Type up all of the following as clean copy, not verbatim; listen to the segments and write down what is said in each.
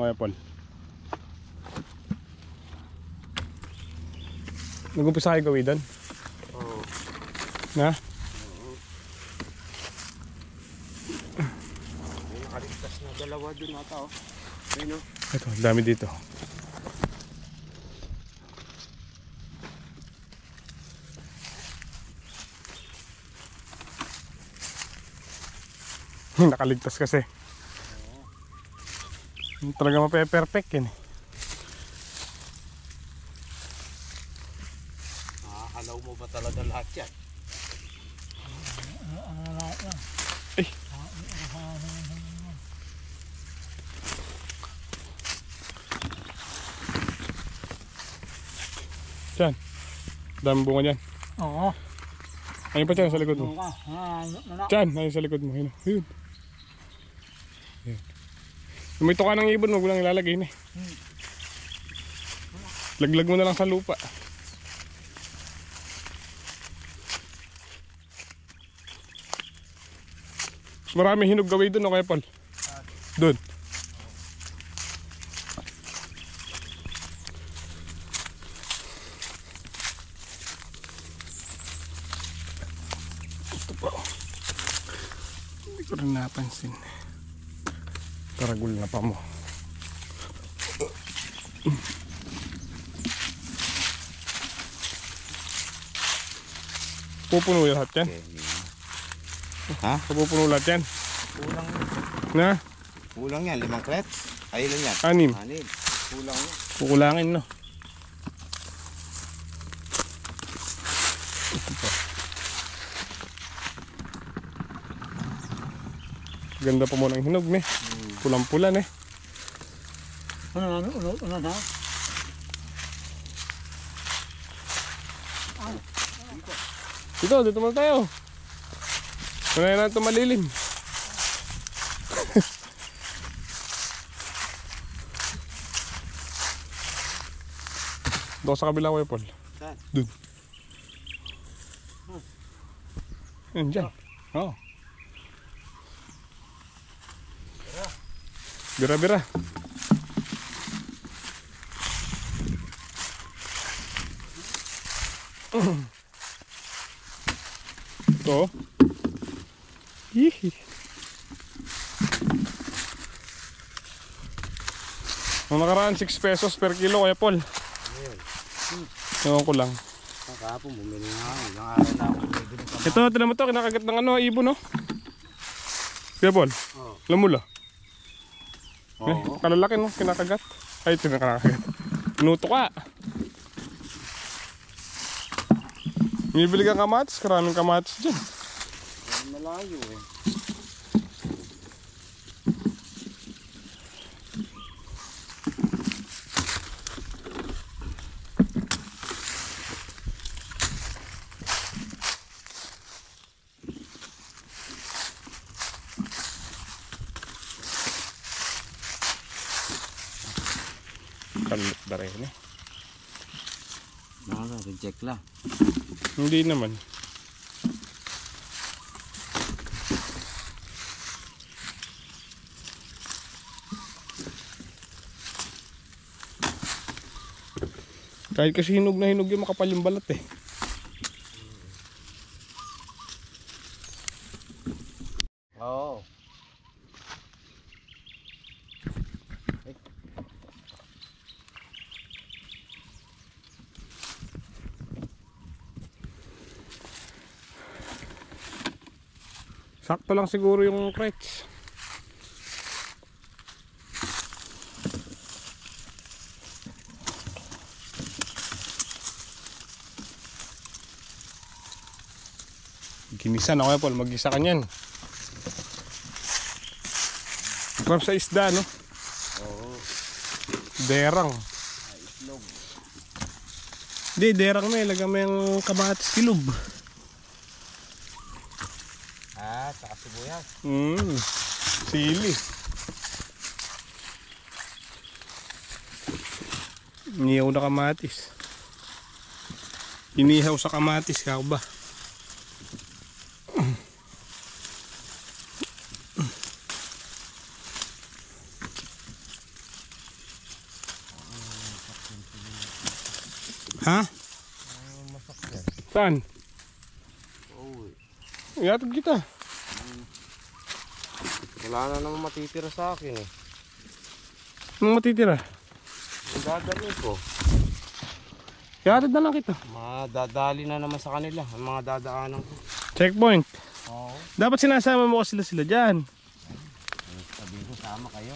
Kuya Paul, nag-umpisa kayo gawin doon? Oo. Na? Oo. May nakaligtas na dalawa dun ata oh. Ayun oh. Ito, dami dito. Nakaligtas kasi. Talaga mape-perfect yan eh. Nakakalaw mo ba talaga lahat yan? Ay! Diyan. Dami bunga dyan. Oo. Ayun pa dyan sa likod mo. Diyan, ayun sa likod mo. Ayun. Ayun. May tuka ng ibon, wag mo lang ilalagay na eh. Laglag mo na lang sa lupa. Marami hinog gawin doon, okay Paul? Doon. Ito pa. Hindi ko rin napansin. Taragul na pa mo. Pupuno lahat yan? Ha? Pupuno lahat yan? Kulang. Na? Kulang yan, 5 crates. Ay ilan yan? 6. 6. Kulang yan. Kukulangin no? Ganda pa mo ng hinog ne. Pulang-pula ne. Ano na? Dito muna tayo. Muna na ito malilim. Doon sa kabila ko Paul. Saan? Doon. Yan dyan. Oo. Bira-bira. Ito. Hihi. Nung nakaraan 6 pesos per kilo kaya Paul. Ewan ko lang. Kahapon bumili nga ako. Ilang araw na ako bumili ka. Ito, tinan mo to, kinakagat ng ibon no? Kaya Paul, Oo. lamula. Oo. Kalalaki no, kinakagat. Ay, ito na kinakagat. Pinuto ka. Bibili kang kamatis, karaming kamatis dyan. Malayo eh. Kalit ba rin eh? Reject la. Hindi naman. Kahit kasi hinog na hinog yung makapal yung balat eh. Oo. Sakto lang siguro yung crates. Ginisa na kaya Paul, mag-isa ka niyan. Masarap sa isda no? Oo. Derang. Itlog. Hindi, derang na. Ilagay mo yung kamatis kilub. Saka sibuyas. Sili. Inihaw na kamatis. Inihaw sa kamatis, kako ba? Ha? Masakyan. Saan? Oo. Iatag kita. Wala na naman matitira sa akin eh. Anong matitira? Ang dadalhin ko. Iatag na lang kita. Madadali na naman sa kanila. Ang mga dadaanan ko. Checkpoint. Oo. Dapat sinasama mo ko sila dyan. Sabihin ko sama kayo.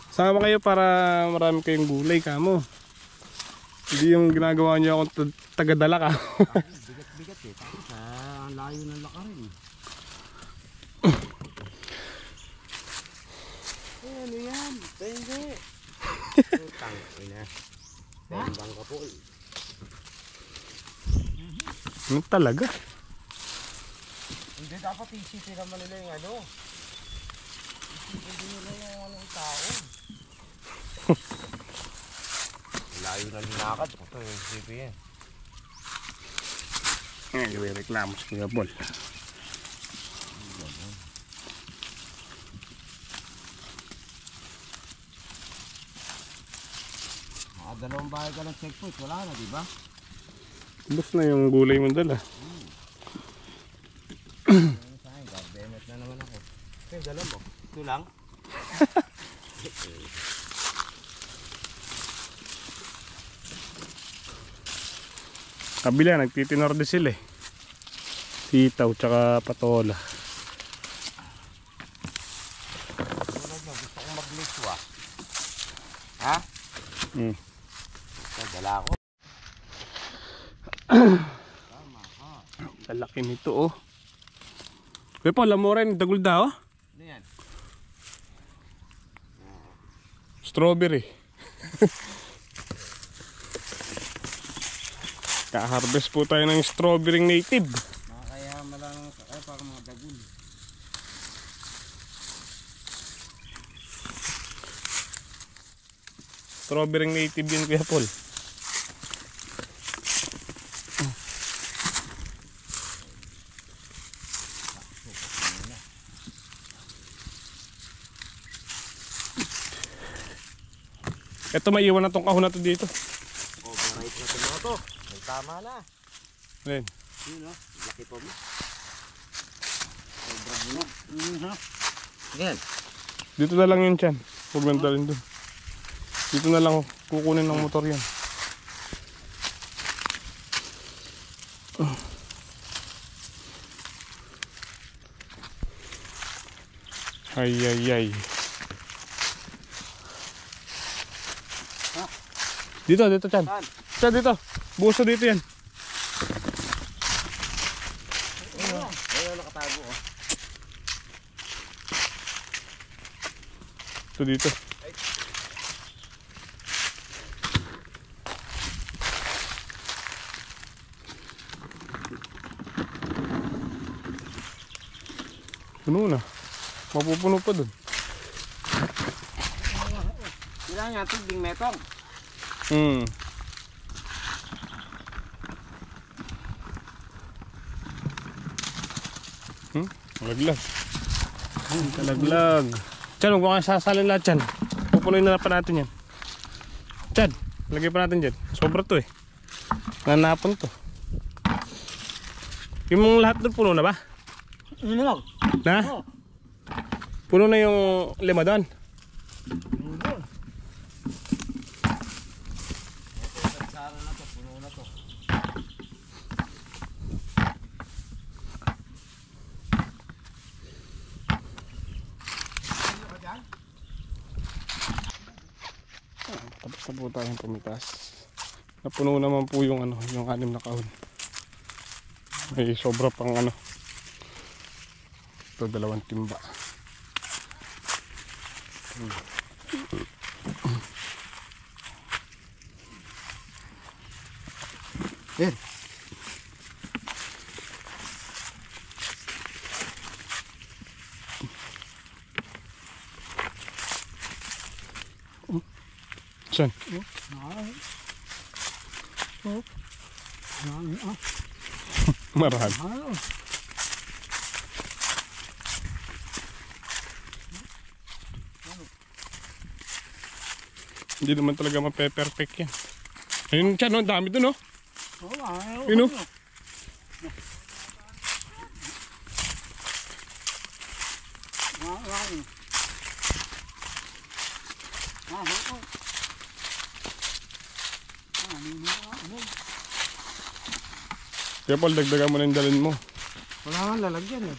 Sama kayo para marami kayong gulay kamo. Hindi yung ginagawa niyo akong tagadala ka. Bigat-bigat eh. Tapos ang layo ng lakarin. Ano yan? Hindi. Utang ina. Tembang ka po eh. Ano talaga? Hindi dapat isipin naman nila yung ano. Isipin din nila yung anong tao. Layo na linakad. Ito yung isipin yan. Ngayon, reklamo sa Kuya Paul. Dalawang bahay ka ng checkpoint, wala na, di ba? Bus na yung gulay mo dala. Sa akin, God-benet na naman ako. Okay, dala mo. Ito lang. Kabila, nagtitinor din sila eh. Sitaw tsaka patola. Gusto kong mag-liswa. Ha? Dala ako. Lalaki nito oh. Kuya Paul, alam mo rin, dagulda oh. Ano yan? Strawberry. Ka-harvest po tayo ng strawberry native. Kaya malang para mga dagul. Strawberry native yun Kuya Paul. Ito may iwan na tong kahon na to dito. Overripe na ito mga to. May tama na. Ayan. Yun o. Laki pa mo. Sobrang mo. Yan. Dito na lang yun dyan. Huwag nang dalhin dun. Dito na lang kukunin ng motor yan. Ay ay ay. Dito, dito Chan. Chan dito. Buso dito yan. Ayun, nakatago oh. Ito dito. Puno na. Mapupuno pa dun. Kailangan natin ding metong. Laglag. Kalaglag. Chan, huwag mo kang sasalin lahat Chan. Pupunuin na pa natin yan. Chan, lagay pa natin dyan. Sobra to eh. Nanapon to. Yung lahat doon puno na ba? Ano? Na? Puno na yung lima doon. Sara na to, puno na to. Tapos na po tayong pumitas. Napuno naman po yung ano, yung 6 na kahon. May sobra pang ano. Ito 2 timba. Eh. Saan? Marami. Hindi naman talaga mape-perfect yan. Ayun siya, no? Dami dun, no? Yun, no? Kaya Paul, dagdagan mo na yung dalhin mo. Wala nga lalagyan eh.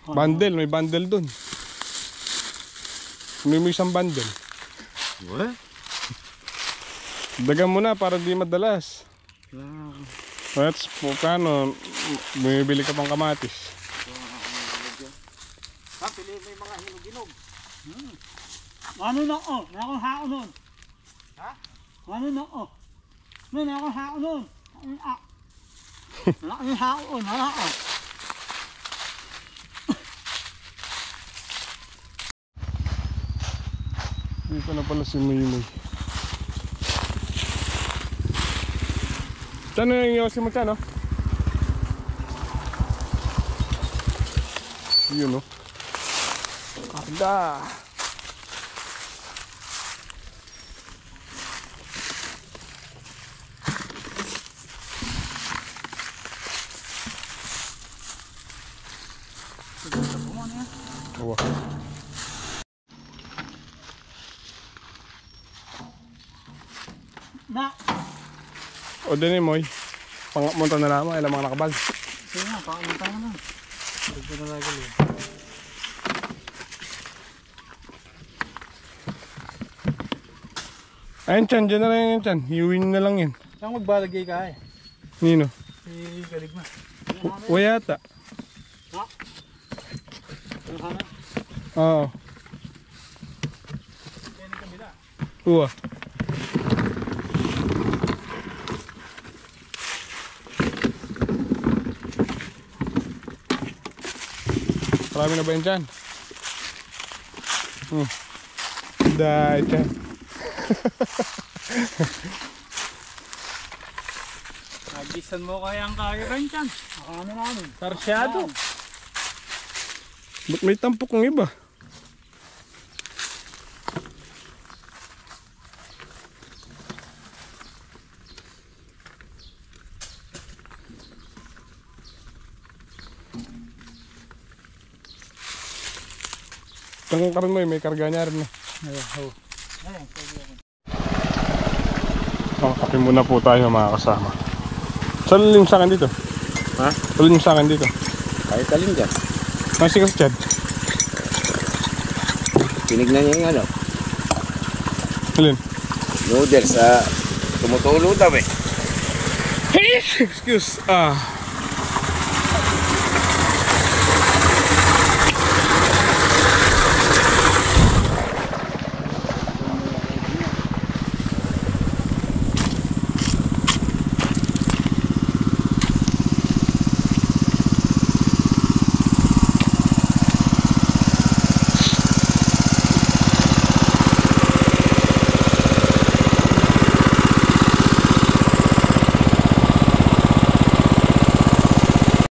Bundle, may bundle dun. May mo isang bundle. What? Dagan mo na para di madalas. That's po kano, bumibili ka pang kamatis. Ha, pili mo yung mga hinog-hinog. Ano na oh, nakong hao nun. Ha? Ano na oh. No, nakong hao nun. Nakong hao nun, nakong. Dito na pala si Mimay. Saan na yung yosi mo siya, no? Yun, no? Kada! Wow. Na. O din eh, Moy. Pangapunta na naman, ilang mga nakabal. Sige nga, pakamunta ka na. Ito na lagi yun. Ayun, Chan, dyan na lang yun, Chan. Hiuwin na lang yun. Saan magbalagay ka eh? Nino? Si Galigma. Wayata. Ano? Oo. Yan ang kabila. Uwa. Marami na ba yun dyan? Dahil dyan. Nagisan mo kaya ang kaya rin dyan. Ano namin? Sarsyado. Ba't may tampok ng iba? Tangang ka rin mo, may karga niya rin. Kape muna po tayo mga kasama. Salin sa akin dito. Ha? Salin sa akin dito. Kahit alin dyan. Nasi ka si Chad. Tinignan niya yung ano. Salin. Noodles. Tumutulo daw eh. Excuse.